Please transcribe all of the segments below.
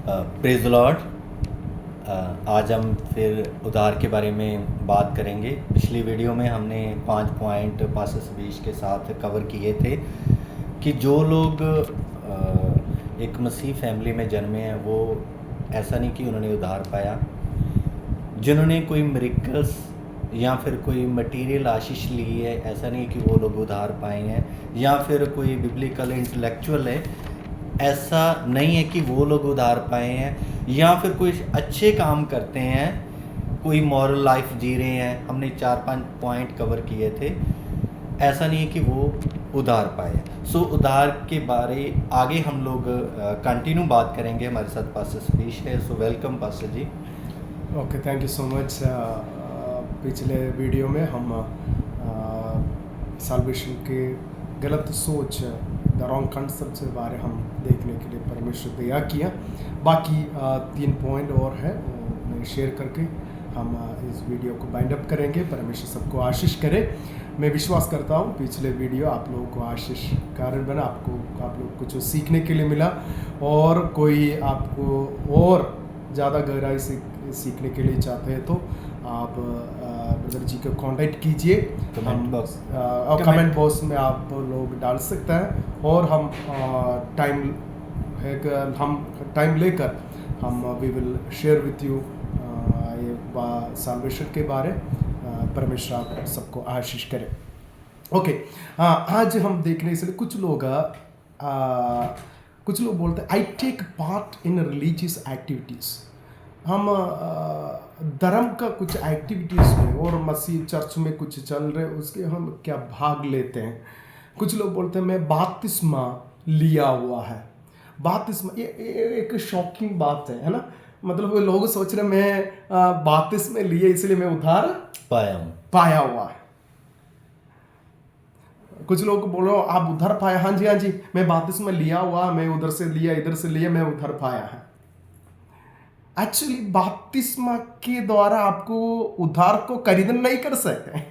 Praise Lord. आज हम फिर उधार के बारे में बात करेंगे। पिछली वीडियो में हमने 5 पॉइंट पास्टर सतीश के साथ कवर किए थे कि जो लोग एक मसीह फैमिली में जन्मे हैं वो ऐसा नहीं कि उन्होंने उधार पाया। जिन्होंने कोई मिरेकल्स या फिर कोई मटेरियल आशीष ली है, ऐसा नहीं कि वो लोग उधार पाए हैं। या फिर कोई बिब्लिकल इंटेलेक्चुअल है, ऐसा नहीं है कि वो लोग उधार पाए हैं। या फिर कोई अच्छे काम करते हैं, कोई मॉरल लाइफ जी रहे हैं, हमने 4-5 पॉइंट कवर किए थे, ऐसा नहीं है कि वो उधार पाए। सो उधार के बारे आगे हम लोग कंटिन्यू बात करेंगे। हमारे साथ पास्टर सतीश है। So welcome pastor ji. Okay, thank you so much. पिछले वीडियो में हम साल्वेशन के गलत सोच, द रॉन्ग कंसेप्ट के बारे हम देखने के लिए परमेश्वर दया किया। बाकी 3 पॉइंट और है, वो मैं शेयर करके हम इस वीडियो को बाइंड अप करेंगे। परमेश्वर सबको आशीष करे। मैं विश्वास करता हूँ पिछले वीडियो आप लोगों को आशीष कारण बना, आप लोग कुछ सीखने के लिए मिला, और कोई आपको और ज़्यादा गहराई से सीखने के लिए चाहते हैं तो आप ब्रदर जी को कांटेक्ट कीजिए। कमेंट बॉक्स में आप लोग डाल सकते हैं, और हम टाइम लेकर हम we will share with you ये साल्वेशन के बारे। परमेश्वर आप सबको आशीष करें। ओके, आज हम देखने से कुछ लोग बोलते हैं I take part in religious activities. हम धर्म का कुछ एक्टिविटीज़ में और मसीह चर्च में कुछ चल रहे उसके हम क्या भाग लेते हैं। कुछ लोग बोलते हैं मैं बपतिस्मा लिया हुआ है। बपतिस्मा ये एक शॉकिंग बात है ना। मतलब लोग सोच रहे मैं बपतिस्मा लिए इसलिए मैं उधार पाया हुआ है। कुछ लोग बोलो आप उधर पाया, हाँ जी मैं बपतिस्मा लिया हुआ, मैं उधर से लिया, इधर से लिया, मैं उधर पाया है। एक्चुअली बपतिस्मा के द्वारा आपको उधार को खरीदना नहीं कर सकते।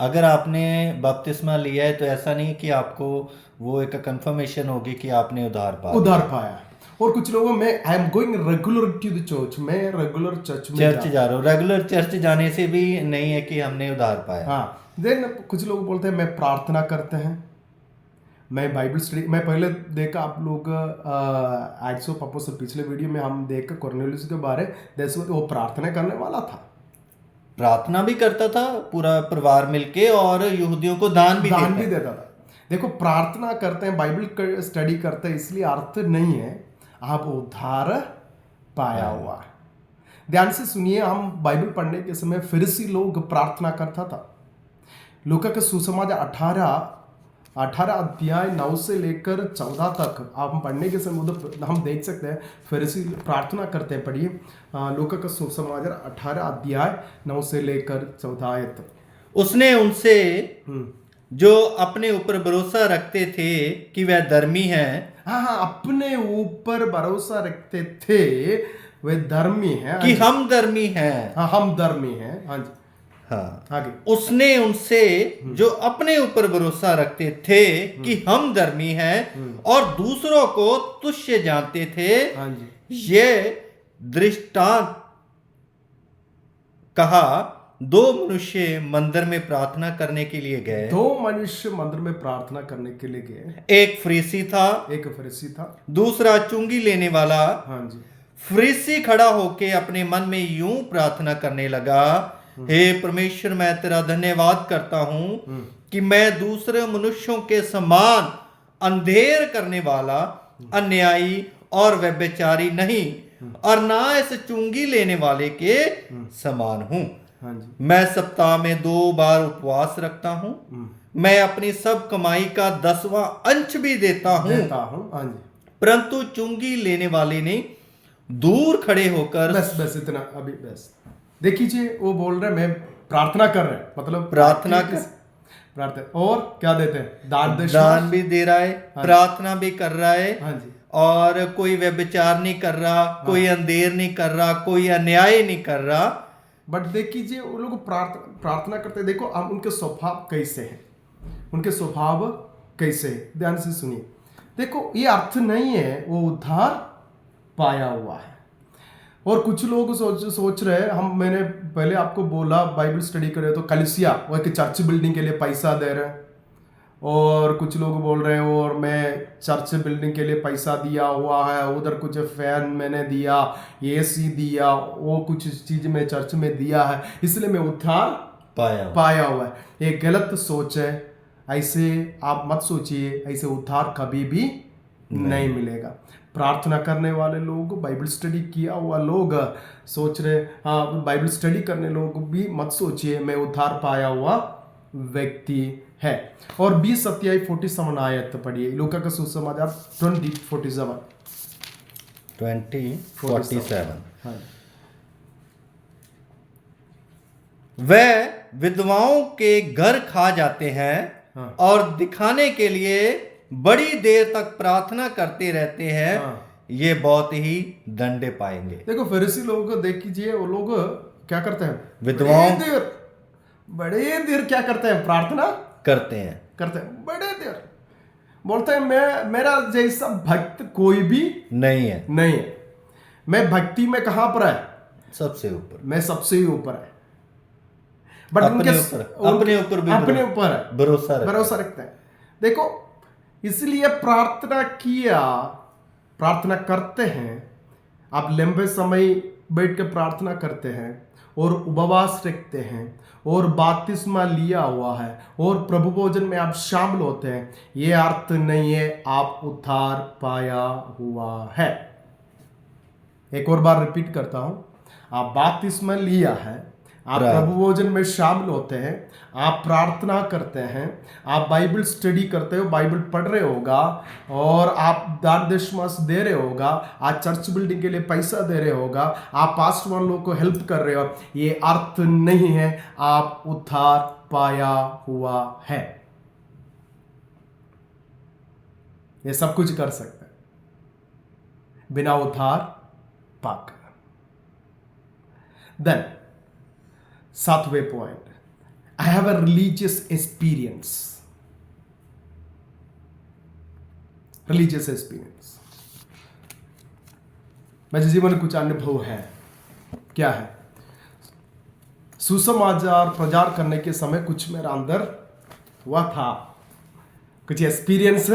अगर आपने बपतिस्मा लिया है तो ऐसा नहीं कि आपको वो एक कंफर्मेशन होगी कि आपने उधार पाया। और कुछ लोगों में I am going regular to the church, मैं रेगुलर चर्च जा रहा हूँ। रेगुलर चर्च जाने से भी नहीं है कि हमने उधार पाया। हाँ, देन कुछ लोग बोलते हैं मैं प्रार्थना करते हैं, मैं बाइबल स्टडी। मैं पहले देखा आप लोग एक्ट्स ऑफ अपोस्टल पिछले वीडियो में हम देखा कॉर्नेलियस के बारे, जैसे वो प्रार्थना करने वाला था, प्रार्थना भी करता था पूरा परिवार मिलके, और यहूदियों को दान भी देता था। देखो, प्रार्थना करते हैं, बाइबल स्टडी करते हैं, इसलिए अर्थ नहीं है आप उद्धार पाया हुआ। ध्यान से सुनिए, हम बाइबल पढ़ने के समय फरीसी लोग प्रार्थना करता था। लूका का सुसमाचार 18 अध्याय 9 से लेकर 14 तक आप पढ़ने के समय हम देख सकते हैं फरीसी प्रार्थना करते हैं। पढ़िए लूका का सुसमाचार 18 अध्याय 9 से लेकर 14 आयत तक। उसने उनसे जो अपने ऊपर भरोसा रखते थे कि वह धर्मी है, हाँ, अपने ऊपर भरोसा रखते थे वे धर्मी हैं, कि हम धर्मी हैं। हाँ, हम धर्मी हैं। हाँ जी, हाँ, आगे। उसने उनसे जो अपने ऊपर भरोसा रखते थे कि हम धर्मी हैं और दूसरों को तुच्छ जानते थे, हाँ जी, ये दृष्टांत कहा। 2 मनुष्य मंदिर में प्रार्थना करने के लिए गए। 2 मनुष्य मंदिर में प्रार्थना करने के लिए गए। एक फरीसी था, दूसरा चुंगी लेने वाला। हाँ जी। फरीसी खड़ा होके अपने मन में यूं प्रार्थना करने लगा, हे परमेश्वर, मैं तेरा धन्यवाद करता हूं कि मैं दूसरे मनुष्यों के समान अंधेर करने वाला, अन्यायी और व्यभिचारी नहीं, और ना इस चुंगी लेने वाले के समान हूं। हाँ जी। मैं सप्ताह में 2 बार उपवास रखता हूं, मैं अपनी सब कमाई का 10वां अंश भी देता हूं। हाँ जी। परंतु चुंगी लेने वाले ने दूर खड़े होकर बस इतना, अभी बस देखिए, वो बोल रहे मैं प्रार्थना कर रहे, मतलब प्रार्थना और क्या देते हैं, दान भी दे रहा है, प्रार्थना भी कर रहा है। हाँ जी। और कोई व्यभिचार नहीं कर रहा, कोई अंधेर नहीं कर रहा, कोई अन्याय नहीं कर रहा। बट देखिए, वो लोग प्रार्थना करते, देखो हम उनके स्वभाव कैसे हैं, उनके स्वभाव कैसे है, ध्यान से सुनिए। देखो, ये अर्थ नहीं है वो उद्धार पाया हुआ है। और कुछ लोग सोच रहे हैं, मैंने पहले आपको बोला बाइबल स्टडी करे तो कलीसिया वो एक चर्च बिल्डिंग के लिए पैसा दे रहे हैं, और कुछ लोग बोल रहे हैं और मैं चर्च बिल्डिंग के लिए पैसा दिया हुआ है, उधर कुछ फैन मैंने दिया, एसी दिया, वो कुछ चीज मैं चर्च में दिया है इसलिए मैं उद्धार पाया हुआ है। ये गलत सोच है, ऐसे आप मत सोचिए, ऐसे उद्धार कभी भी नहीं मिलेगा। प्रार्थना करने वाले लोग, बाइबल स्टडी किया हुआ लोग सोच रहे, हाँ बाइबल स्टडी करने लोग भी मत सोचिए मैं उद्धार पाया हुआ व्यक्ति है। और 20 अध्याय 47 आयत पढ़िए, लूका का सुसमाचार 20:47। हाँ। वह विधवाओं के घर खा जाते हैं, हाँ। और दिखाने के लिए बड़ी देर तक प्रार्थना करते रहते हैं। हाँ। ये बहुत ही दंडे पाएंगे। देखो फरीसी लोगों को देख कीजिए, वो लोग क्या करते हैं, विधवाओं बड़े देर क्या करते हैं, प्रार्थना करते हैं बड़े देर, बोलते हैं मैं, मेरा जैसा भक्त कोई भी नहीं है। मैं भक्ति में कहां पर है, सबसे ऊपर, मैं सबसे ही ऊपर है। बट अपने ऊपर है भरोसा रखते हैं। देखो इसलिए प्रार्थना करते हैं, आप लंबे समय बैठ के प्रार्थना करते हैं और उपवास रखते हैं और बपतिस्मा लिया हुआ है और प्रभु भोजन में आप शामिल होते हैं, ये अर्थ नहीं है आप उद्धार पाया हुआ है। एक और बार रिपीट करता हूं, आप बपतिस्मा लिया है, आप प्रभु भोजन में शामिल होते हैं, आप प्रार्थना करते हैं, आप बाइबल स्टडी करते हो, बाइबल पढ़ रहे होगा, और आप दान दशमांश दे रहे होगा, आप चर्च बिल्डिंग के लिए पैसा दे रहे होगा, आप पास्टर वाले लोगों को हेल्प कर रहे हो, ये अर्थ नहीं है आप उद्धार पाया हुआ है। ये सब कुछ कर सकते हैं बिना उद्धार पाकर। देन 7वें point, I have a religious experience. मेरे जीवन में कुछ अनुभव है। क्या है? सुसमाचार प्रचार करने के समय कुछ मेरा अंदर हुआ था, कुछ एक्सपीरियंस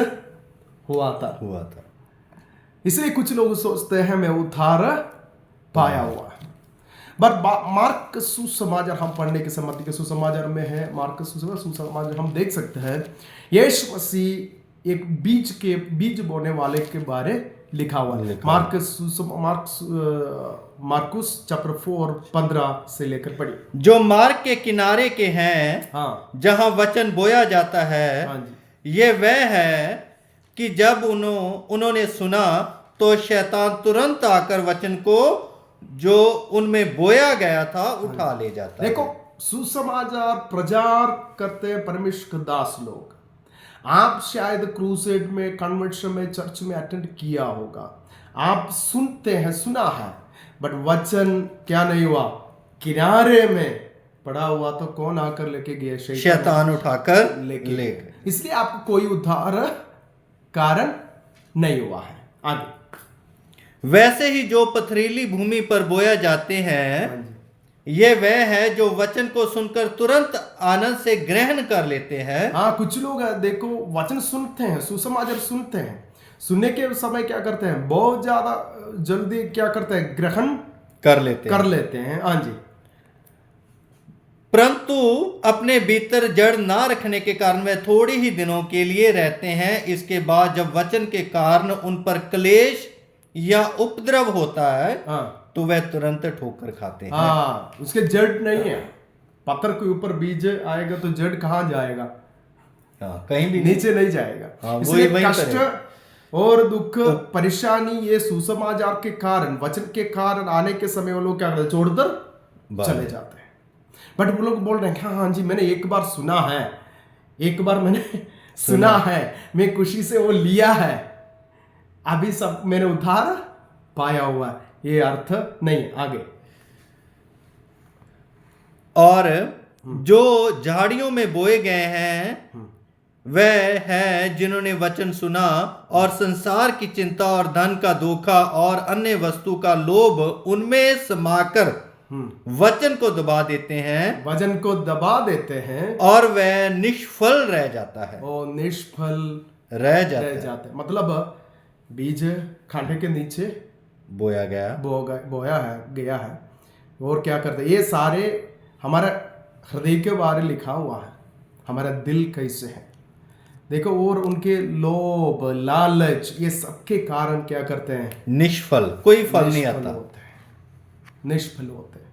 हुआ था। इसलिए कुछ लोग सोचते हैं मैं उद्धार पाया हुआ है। बट मार्क सुसमाचार हम पढ़ने के समय के सुसमाचार में है, मार्क सुसमाचार हम देख सकते हैं, यीशु मसीह एक बीज बोने वाले के बारे लिखा हुआ है। मार्कुस चैप्टर 4:15 से लेकर पढ़िए। जो मार्ग के किनारे के हैं, हाँ, जहां वचन बोया जाता है, हाँ जी, ये वह है कि जब उन्होंने सुना तो शैतान तुरंत आकर वचन को जो उनमें बोया गया था उठा ले जाता है। देखो सुसमाचार प्रचार करते हैं परमेश्वर के दास लोग। आप शायद क्रूसेड में, कन्वर्शन में, चर्च में अटेंड किया होगा, आप सुनते हैं, सुना है, बट वचन क्या नहीं हुआ, किनारे में पड़ा हुआ तो कौन आकर लेके गया? शैतान उठाकर ले। इसलिए आपको कोई उद्धार कारण नहीं हुआ है। आगे, वैसे ही जो पथरीली भूमि पर बोया जाते हैं, ये वह है जो वचन को सुनकर तुरंत आनंद से ग्रहण कर लेते हैं। हाँ, कुछ लोग देखो वचन सुनते हैं, सुसमाचार सुनते हैं, सुनने के समय क्या करते हैं, बहुत ज्यादा जल्दी क्या करते हैं, ग्रहण कर लेते हैं। हाँ जी, परंतु अपने भीतर जड़ ना रखने के कारण वे थोड़ी ही दिनों के लिए रहते हैं। इसके बाद जब वचन के कारण उन पर क्लेश या उपद्रव होता है, हाँ, तो वह तुरंत ठोकर खाते हैं। हाँ, उसके जड़ नहीं है। पत्थर के ऊपर बीज आएगा तो जड़ कहाँ जाएगा? हाँ, कहीं भी नीचे नहीं जाएगा। हाँ, इसलिए कष्ट और दुख, परेशानी, ये सुसमाचार के कारण, वचन के कारण आने के समय वो लोग क्या करते हैं, छोड़कर चले जाते हैं। बट वो लोग बोल रहे हैं हाँ जी, मैंने एक बार सुना है, एक बार मैंने सुना है, मैं खुशी से वो लिया है, अभी सब मैंने उद्धार पाया हुआ है, ये अर्थ नहीं। आगे, और जो झाड़ियों में बोए गए हैं वह है जिन्होंने वचन सुना और संसार की चिंता और धन का धोखा और अन्य वस्तु का लोभ उनमें समाकर वचन को दबा देते हैं वचन को दबा देते हैं और वह निष्फल रह जाता है। और निष्फल रह जाता रह है। जाते हैं। मतलब बीज खाने के नीचे बोया गया बोया है गया है। और क्या करते हैं, ये सारे हमारा हृदय के बारे लिखा हुआ है, हमारा दिल कैसे है देखो। और उनके लोभ लालच ये सबके कारण क्या करते हैं, निष्फल, कोई फल नहीं आता, निष्फल होते हैं,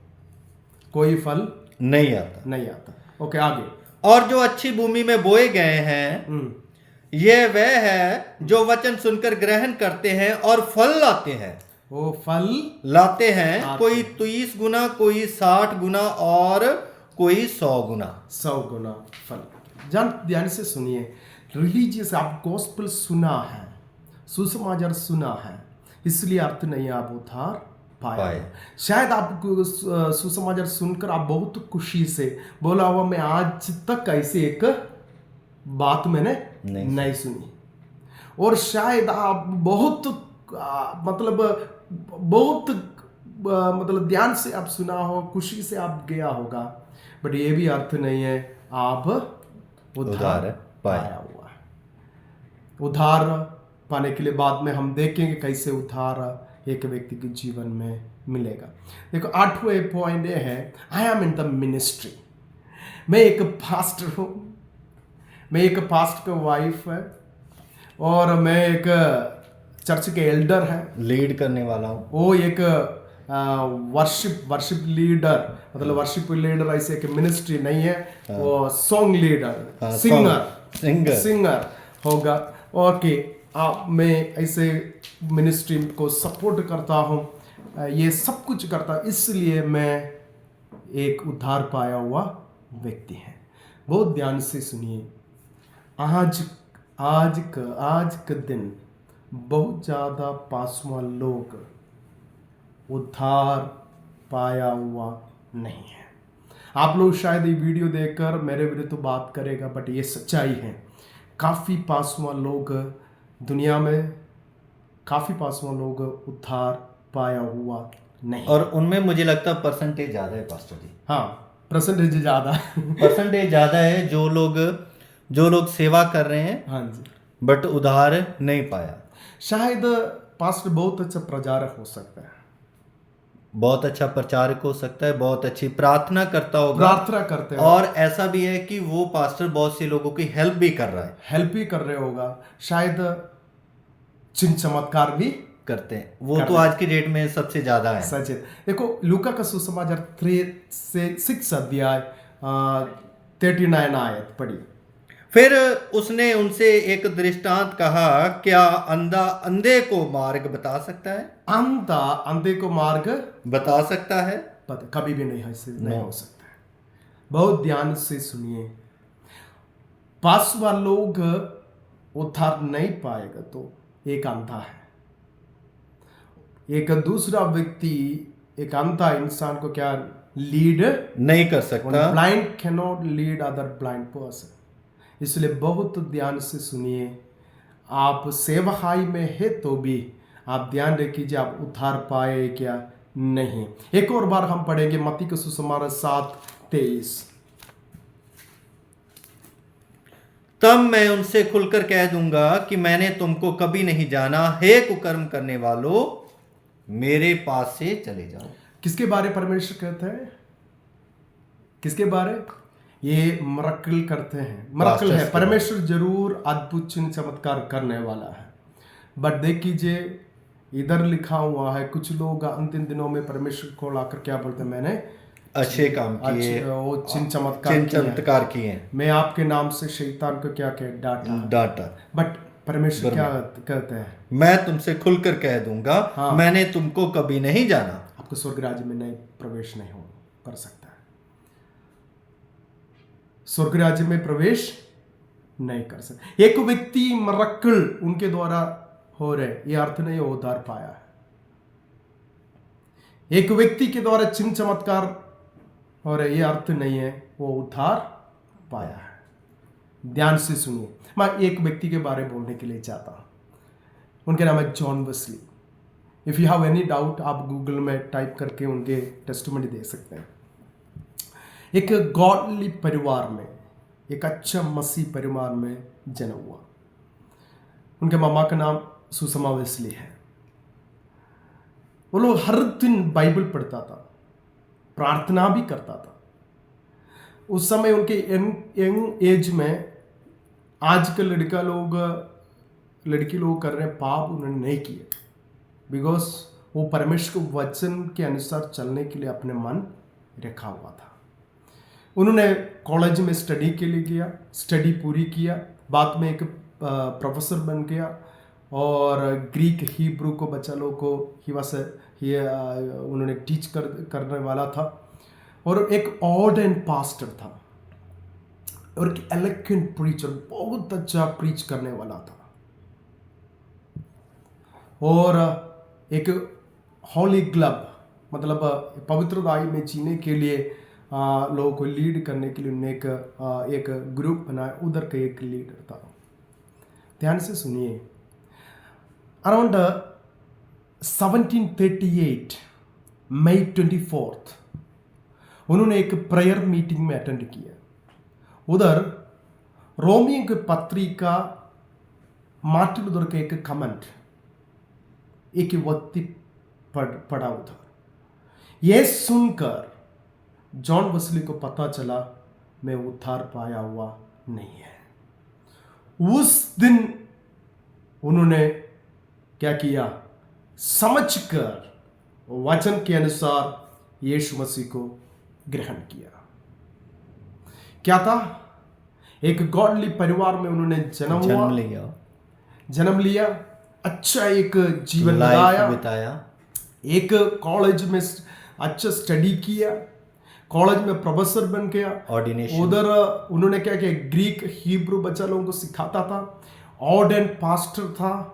कोई फल नहीं आता। ओके आगे। और जो अच्छी भूमि में बोए गए हैं ये वह है जो वचन सुनकर ग्रहण करते हैं और फल लाते हैं। वो फल लाते हैं, कोई 30 गुना, कोई 60 गुना और कोई 100 गुना। 100 गुना फल। ध्यान से सुनिए, रिलीजियस आप गॉस्पेल सुना है, सुसमाचार सुना है, इसलिए अर्थ नहीं आप उद्धार पाया। शायद आप सुसमाचार सुनकर आप बहुत खुशी से बोला हुआ मैं आज तक ऐसे एक बात मैंने नहीं सुनी। और शायद आप बहुत ध्यान से आप सुना हो, खुशी से आप गया होगा, बट ये भी अर्थ नहीं है आप उद्धार पाया हुआ है। उद्धार पाने के लिए बाद में हम देखेंगे कैसे उद्धार एक व्यक्ति के जीवन में मिलेगा। देखो 8वें पॉइंट ये है, I am in the ministry. मैं एक पास्टर हूँ, मैं एक पास्टर का वाइफ है और मैं एक चर्च के एल्डर है, लीड करने वाला हूँ। वो एक वर्शिप लीडर, मतलब वर्शिप लीडर ऐसे एक मिनिस्ट्री नहीं है, वो सॉन्ग लीडर, सिंगर होगा। और कि मैं ऐसे मिनिस्ट्री को सपोर्ट करता हूँ, ये सब कुछ करता, इसलिए मैं एक उद्धार पाया हुआ व्यक्ति है। बहुत ध्यान से सुनिए, आज का दिन बहुत ज़्यादा पासवान लोग उद्धार पाया हुआ नहीं है। आप लोग शायद ये वीडियो देखकर मेरे विरुद्ध तो बात करेगा, बट ये सच्चाई है। काफ़ी पासवान लोग दुनिया में, काफ़ी पासवान लोग उद्धार पाया हुआ नहीं, और उनमें मुझे लगता है परसेंटेज ज़्यादा है पास्टर जी। हाँ, परसेंटेज ज़्यादा है जो लोग सेवा कर रहे हैं, हाँ जी, बट उद्धार नहीं पाया। शायद पास्टर बहुत अच्छा प्रचारक हो सकता है, बहुत अच्छा प्रचारक हो सकता है, बहुत अच्छी प्रार्थना करता होगा, प्रार्थना करते हैं, और ऐसा भी है कि वो पास्टर बहुत से लोगों की हेल्प भी कर रहे होगा, शायद चिन्ह चमत्कार भी करते हैं। वो तो आज की डेट में सबसे ज्यादा है। सच है। देखो लूका का सुसमाचार 3-6 अध्याय 39 आयत पढ़िए। फिर उसने उनसे एक दृष्टांत कहा, क्या अंधा अंधे को मार्ग बता सकता है? अंधा अंधे को मार्ग बता सकता है? कभी भी नहीं हो सकता है। बहुत ध्यान से सुनिए, पासवान लोग उद्धार नहीं पाएगा तो एक अंधा है, एक दूसरा व्यक्ति एक अंधा इंसान को क्या लीड नहीं कर सकता। Blind can not lead other blind person. इसलिए बहुत ध्यान से सुनिए, आप सेवकाई में है तो भी आप ध्यान रखिए आप उद्धार पाए क्या नहीं। एक और बार हम पढ़ेंगे मत्ती का सुसमाचार 7:23। तब मैं उनसे खुलकर कह दूंगा कि मैंने तुमको कभी नहीं जाना, हे कुकर्म करने वालों, मेरे पास से चले जाओ। किसके बारे परमेश्वर कहते हैं? किसके बारे? ये मरकल करते हैं, मरकल है। परमेश्वर जरूर अद्भुत चिन्ह चमत्कार करने वाला है, बट देख कीजिए इधर लिखा हुआ है कुछ लोग अंतिम दिनों में परमेश्वर को लाकर क्या बोलते हैं, मैंने अच्छे काम किए, वो चिन्ह चमत्कार किए, मैं आपके नाम से शैतान को क्या कहे डांटा। बट परमेश्वर क्या कहते हैं? मैं तुमसे खुलकर कह दूंगा, हाँ, मैंने तुमको कभी नहीं जाना। आपको स्वर्ग राज्य में नहीं प्रवेश नहीं कर सकता है, स्वर्ग राज्य में प्रवेश नहीं कर सकता। एक व्यक्ति मरक्कल उनके द्वारा हो रहे, ये अर्थ नहीं वो उद्धार पाया है। एक व्यक्ति के द्वारा चिन्ह चमत्कार हो रहे, ये अर्थ नहीं है वो उद्धार पाया है। ध्यान से सुनिए। मैं एक व्यक्ति के बारे में बोलने के लिए चाहता हूँ, उनके नाम है John Wesley. If you have any doubt आप गूगल में टाइप करके उनके टेस्टिमनी दे सकते हैं। एक गॉडली परिवार में, एक अच्छा मसीह परिवार में जन्म हुआ। उनके मामा का नाम सुषमा वेस्ली है। वो लोग हर दिन बाइबल पढ़ता था, प्रार्थना भी करता था। उस समय उनके यंग एज में आजकल लड़की लोग कर रहे हैं पाप, उन्होंने नहीं किए, बिकॉज वो परमेश्वर के वचन के अनुसार चलने के लिए अपने मन रखा हुआ था। उन्होंने कॉलेज में स्टडी के लिए किया, स्टडी पूरी किया, बाद में एक प्रोफेसर बन गया और ग्रीक हिब्रू को बच्चा लोग को उन्होंने टीच करने वाला था। और एक ऑर्डेंड पास्टर था और एक एलोक्वेंट प्रीचर, बहुत अच्छा प्रीच करने वाला था। और एक हॉली क्लब, मतलब पवित्रताई में जीने के लिए लोगों को लीड करने के लिए उन्होंने एक ग्रुप बनाया, उधर का एक लीडर था। ध्यान से सुनिए। अराउंड 1738 मई 24 उन्होंने एक प्रेयर मीटिंग में अटेंड किया। उधर रोमियो की पत्रिका मार्टिन लूथर का एक कमेंट एक व्यक्ति पढ़ा उधर। यह सुनकर जॉन वेस्ली को पता चला मैं उद्धार पाया हुआ नहीं है। उस दिन उन्होंने क्या किया, समझकर वचन के अनुसार यीशु मसीह को ग्रहण किया। क्या था, एक गॉडली परिवार में उन्होंने जन्म लिया, अच्छा एक जीवन बिताया, एक कॉलेज में अच्छा स्टडी किया, कॉलेज में प्रोफेसर बन गया, ऑर्डिनेशन। उधर उन्होंने क्या किया, ग्रीक हिब्रू बच्चा लोगों को सिखाता था, ऑर्डेंड पास्टर था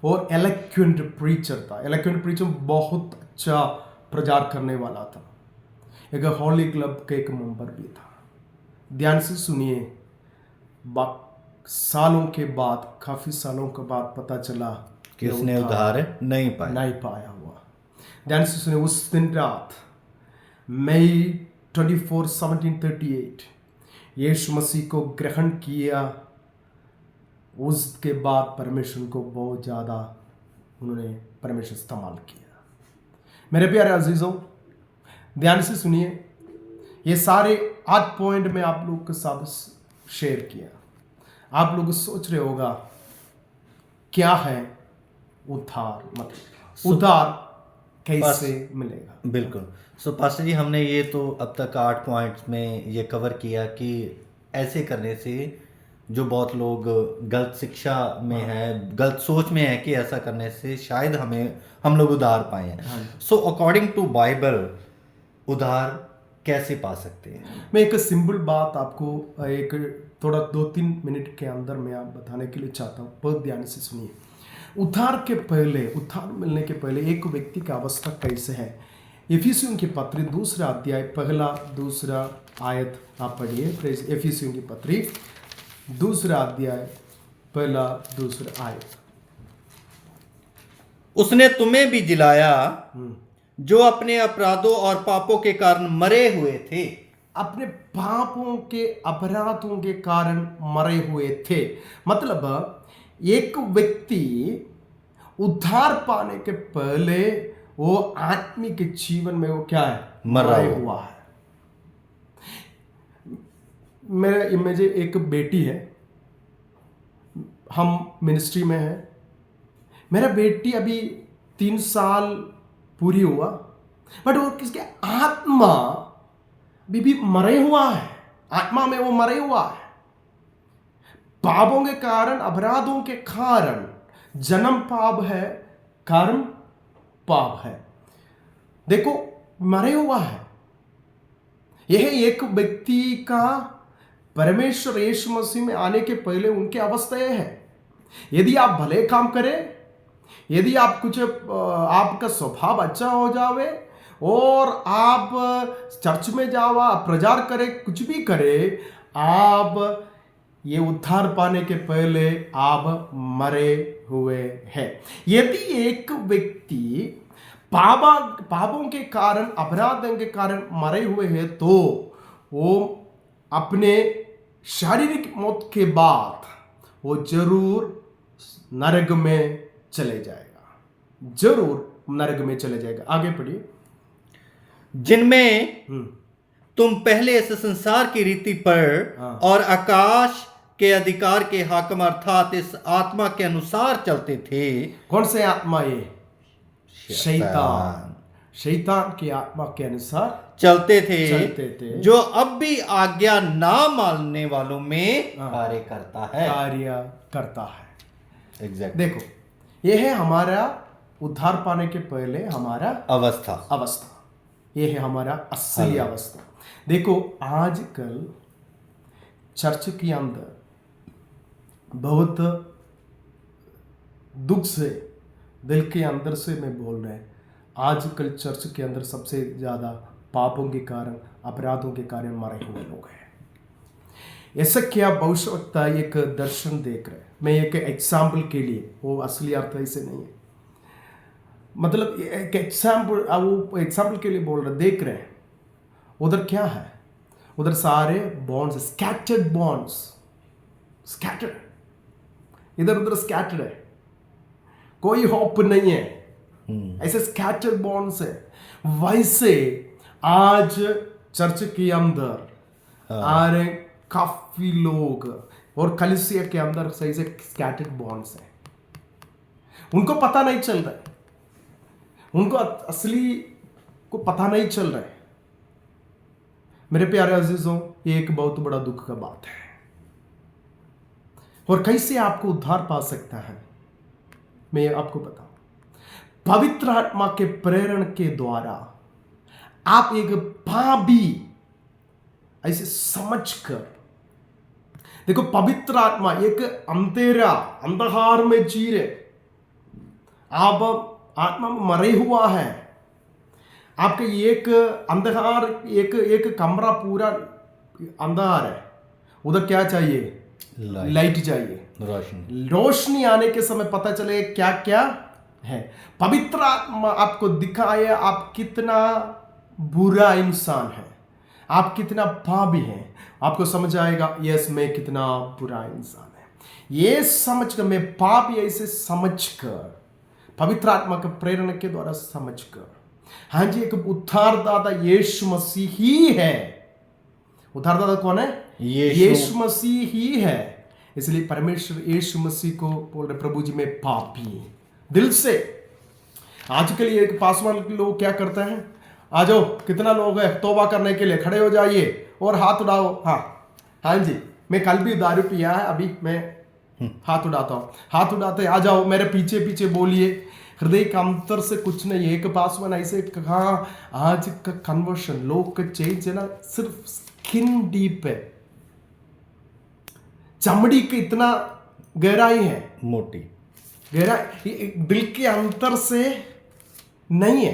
और एलोक्वेंट प्रीचर था। एलोक्वेंट प्रीचर बहुत अच्छा प्रचार करने वाला था। एक हॉली क्लब का एक मेंबर भी था। ध्यान से सुनिए। सालों के बाद, काफी सालों के बाद पता चला कि उसने उद्धार नहीं पाया हुआ। ध्यान से सुनिए। उस दिन रात मई 24, 1738 यीशु मसीह को ग्रहण किया। उसके बाद परमेश्वर को बहुत ज़्यादा उन्होंने परमेश्वर इस्तेमाल किया। मेरे प्यारे अजीजों, ध्यान से सुनिए। ये सारे 8 पॉइंट में आप लोग के साथ शेयर किया। आप लोग सोच रहे होगा क्या है उद्धार, मतलब उद्धार कैसे मिलेगा। बिल्कुल। सो पास्टर जी, हमने ये तो अब तक 8 पॉइंट्स में ये कवर किया कि ऐसे करने से जो बहुत लोग गलत शिक्षा में है, गलत सोच में है कि ऐसा करने से शायद हम लोग उद्धार पाए हैं। सो अकॉर्डिंग टू बाइबल उद्धार कैसे पा सकते हैं? मैं एक सिंपल बात आपको एक थोड़ा 2-3 मिनट के अंदर मैं आप बताने के लिए चाहता हूँ। बहुत ध्यान से सुनिए। उद्धार मिलने के पहले एक व्यक्ति का अवस्था कैसे है। इफिसियों की पत्री 2 अध्याय 1-2 आयत आप पढ़िए। इफिसियों की पत्री 2 अध्याय 1-2 आयत। उसने तुम्हें भी जिलाया जो अपने अपराधों और पापों के कारण मरे हुए थे। अपने पापों के अपराधों के कारण मरे हुए थे, मतलब एक व्यक्ति उद्धार पाने के पहले वो आत्मिक जीवन में वो क्या है, मरा हुआ है। मुझे एक बेटी है, हम मिनिस्ट्री में है। मेरा बेटी अभी 3 साल पूरी हुआ, बट वो किसके आत्मा भी मरे हुआ है। आत्मा में वो मरे हुआ है। पापों के कारण, अपराधों के कारण जन्म पाप है, कर्म पाप है। देखो मरे हुआ है। यह एक व्यक्ति का परमेश्वर यीशु मसीह में आने के पहले उनकी अवस्था यह है। यदि आप भले काम करें, यदि आप कुछ आपका स्वभाव अच्छा हो जावे और आप चर्च में जावा, प्रचार करें, कुछ भी करें, आप ये उद्धार पाने के पहले आप मरे हुए हैं। यदि एक व्यक्ति पापों के कारण, अपराधों के कारण मरे हुए हैं, तो वो अपने शारीरिक मौत के बाद वो जरूर नरक में चले जाएगा, जरूर नरक में चले जाएगा। आगे पढ़िए। जिनमें तुम पहले इस संसार की रीति पर और आकाश के अधिकार के हाकिम अर्थात इस आत्मा के अनुसार चलते थे। कौन से आत्मा? ये शैतान की आत्मा के अनुसार चलते थे, जो अब भी आज्ञा ना मानने वालों में कार्य करता है। एग्जैक्ट। देखो, ये है हमारा उद्धार पाने के पहले हमारा अवस्था। ये है हमारा असली अवस्था। देखो, आजकल चर्च के अंदर बहुत दुख से, दिल के अंदर से मैं बोल रहा है, आजकल चर्च के अंदर सबसे ज़्यादा पापों के कारण, अपराधों के कारण मरे हुए लोग हैं। ऐसा क्या भविष्यवक्ता एक दर्शन देख रहे हैं। मैं एक एग्जाम्पल के लिए, वो असली अर्थ ऐसे नहीं है, मतलब एक एग्जाम्पल के लिए बोल रहे, देख रहे हैं उधर क्या है। उधर सारे बॉन्ड्स, स्कैटर्ड बॉन्ड्स, स्कैटर्ड, इधर उधर स्कैटर्ड है, कोई होप नहीं है, ऐसे स्कैटर्ड बॉन्ड्स है। वैसे आज चर्च के अंदर आ रहे काफी लोग और कलीसिया के अंदर सही से स्कैटर्ड बॉन्ड्स है। उनको पता नहीं चल रहा है, उनको असली को पता नहीं चल रहा है। मेरे प्यारे अजीजों, ये एक बहुत बड़ा दुख का बात है। और कैसे आपको उद्धार पा सकता है, मैं आपको बताऊं। पवित्र आत्मा के प्रेरण के द्वारा आप एक पापी ऐसे समझकर, देखो, पवित्र आत्मा एक अंधकार में जी रहे, आप आत्मा में मरे हुआ है। आपका एक अंधकार, एक कमरा पूरा अंधकार है, उधर क्या चाहिए? लाइट चाहिए, रोशनी आने के समय पता चले क्या क्या है। पवित्र आत्मा आपको दिखाए आप कितना बुरा इंसान है, आप कितना पापी हैं, आपको समझ आएगा यस मैं कितना बुरा इंसान है। ये समझकर, मैं पापी ऐसे समझकर, पवित्र आत्मा के प्रेरणा के द्वारा समझकर, हाँ जी, एक उद्धारदाता यीशु मसीह ही है। उद्धारदाता कौन है? यीशु मसीह ही है। इसलिए परमेश्वर यीशु मसीह को बोल रहे, प्रभु जी मैं पापी दिल से। आजकल ये पासवान के लोग क्या करते हैं, आ जाओ, कितना लोग है तौबा करने के लिए, खड़े हो जाइए और हाथ उड़ाओ। हाँ जी, मैं कल भी दारू पिया है, अभी मैं हाथ उड़ाता हूँ, हाथ उड़ाते आ जाओ, मेरे पीछे पीछे बोलिए। हृदय का अंतर से कुछ नहीं। एक पासवान ऐसे कहा, आज का कन्वर्शन, लोग का चेंज है ना, सिर्फ स्किन डीप है, चमड़ी की इतना गहराई है, मोटी गहराई, दिल के अंतर से नहीं है।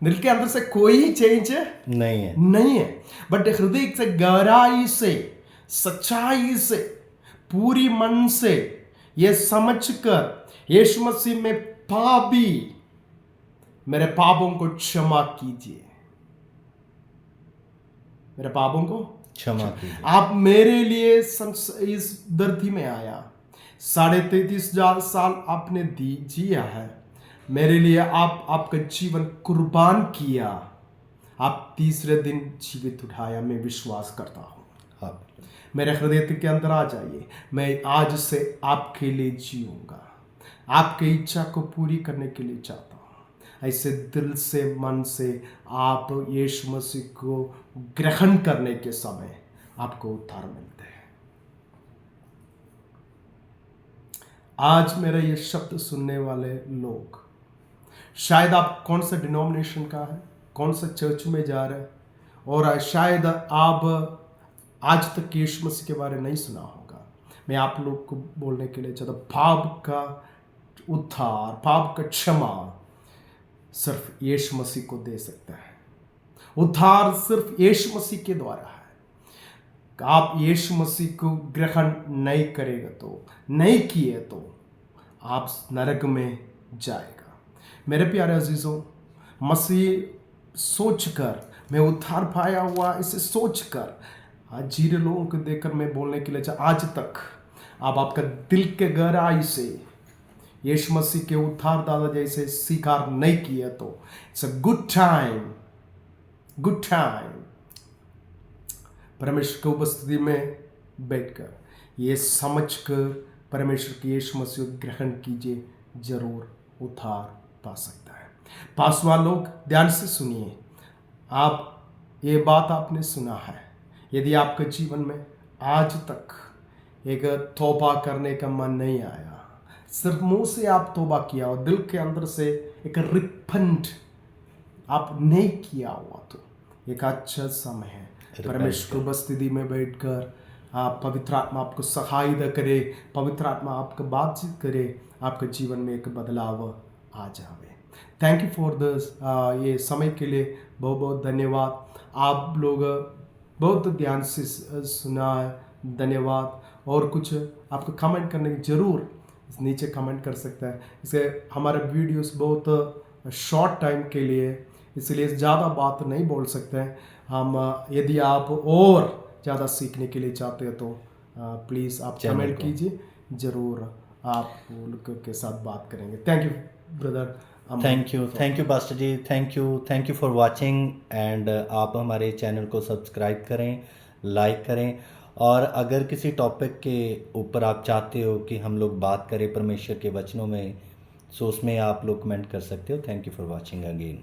दिल के अंदर से कोई चेंज नहीं है। बट हृदय से, गहराई से, सच्चाई से, पूरी मन से ये समझकर, यीशु मसीह में पापी, मेरे पापों को क्षमा कीजिए, मेरे पापों को क्षमा कीजिए। आप मेरे लिए इस धरती में आया, 33,500 साल आपने जिया है मेरे लिए, आपका जीवन कुर्बान किया, आप तीसरे दिन जीवित उठाया। मैं विश्वास करता हूँ। मेरे हृदय के अंदर आ जाइए। मैं आज से आपके लिए जीऊंगा, आपकी इच्छा को पूरी करने के लिए चाहता हूँ। ऐसे दिल से, मन से आप यीशु मसीह को ग्रहण करने के समय आपको उद्धार मिलते हैं। आज मेरा ये शब्द सुनने वाले लोग, शायद आप कौन सा डिनोमिनेशन का है, कौन सा चर्च में जा रहे हैं, और शायद आप आज तक यीशु मसीह के बारे में नहीं सुना होगा। मैं आप लोग को बोलने के लिए चाहता, पाप का उद्धार, पाप का क्षमा सिर्फ यीशु मसीह को दे सकता है। उद्धार सिर्फ यीशु मसीह के द्वारा है। आप यीशु मसीह को ग्रहण नहीं किए तो आप नरक में जाएगा। मेरे प्यारे अजीजों, मसीह सोचकर, मैं उद्धार पाया हुआ इसे सोचकर आज जीरे लोगों को देखकर मैं बोलने के लिए आज तक आप आपका दिल के गहराई से यीशु मसीह के उद्धारदाता जैसे स्वीकार नहीं किया तो इट्स अ गुड टाइम परमेश्वर की उपस्थिति में बैठकर ये समझकर परमेश्वर के यीशु मसीह को ग्रहण कीजिए, जरूर उद्धार पा सकता है। पासवान लोग ध्यान से सुनिए, आप ये बात आपने सुना है, यदि आपके जीवन में आज तक एक तौबा करने का मन नहीं आया, सिर्फ मुंह से आप तौबा किया और दिल के अंदर से एक रिपेंट आप नहीं किया हुआ, तो एक अच्छा समय है परमेश्वर की उपस्थिति में बैठकर आप पवित्र आत्मा आपको सहायता करे, पवित्र आत्मा आपको बातचीत करे, आपके जीवन में एक बदलाव आ जावे। थैंक यू फॉर दिस, ये समय के लिए बहुत बहुत धन्यवाद। आप लोग बहुत ध्यान से सुना है, धन्यवाद। और कुछ आपको कमेंट करने की जरूर नीचे कमेंट कर सकता है। इसे हमारे वीडियोस बहुत शॉर्ट टाइम के लिए, इसलिए ज़्यादा बात नहीं बोल सकते हैं हम। यदि आप और ज़्यादा सीखने के लिए चाहते हो तो प्लीज़ आप कमेंट कीजिए, ज़रूर आप लोगों के साथ बात करेंगे। Thank you brother. Thank you pastor ji, thank you for watching. And आप हमारे चैनल को सब्सक्राइब करें, लाइक करें, और अगर किसी टॉपिक के ऊपर आप चाहते हो कि हम लोग बात करें परमेश्वर के वचनों में, सो उसमें आप लोग कमेंट कर सकते हो। Thank you for watching again.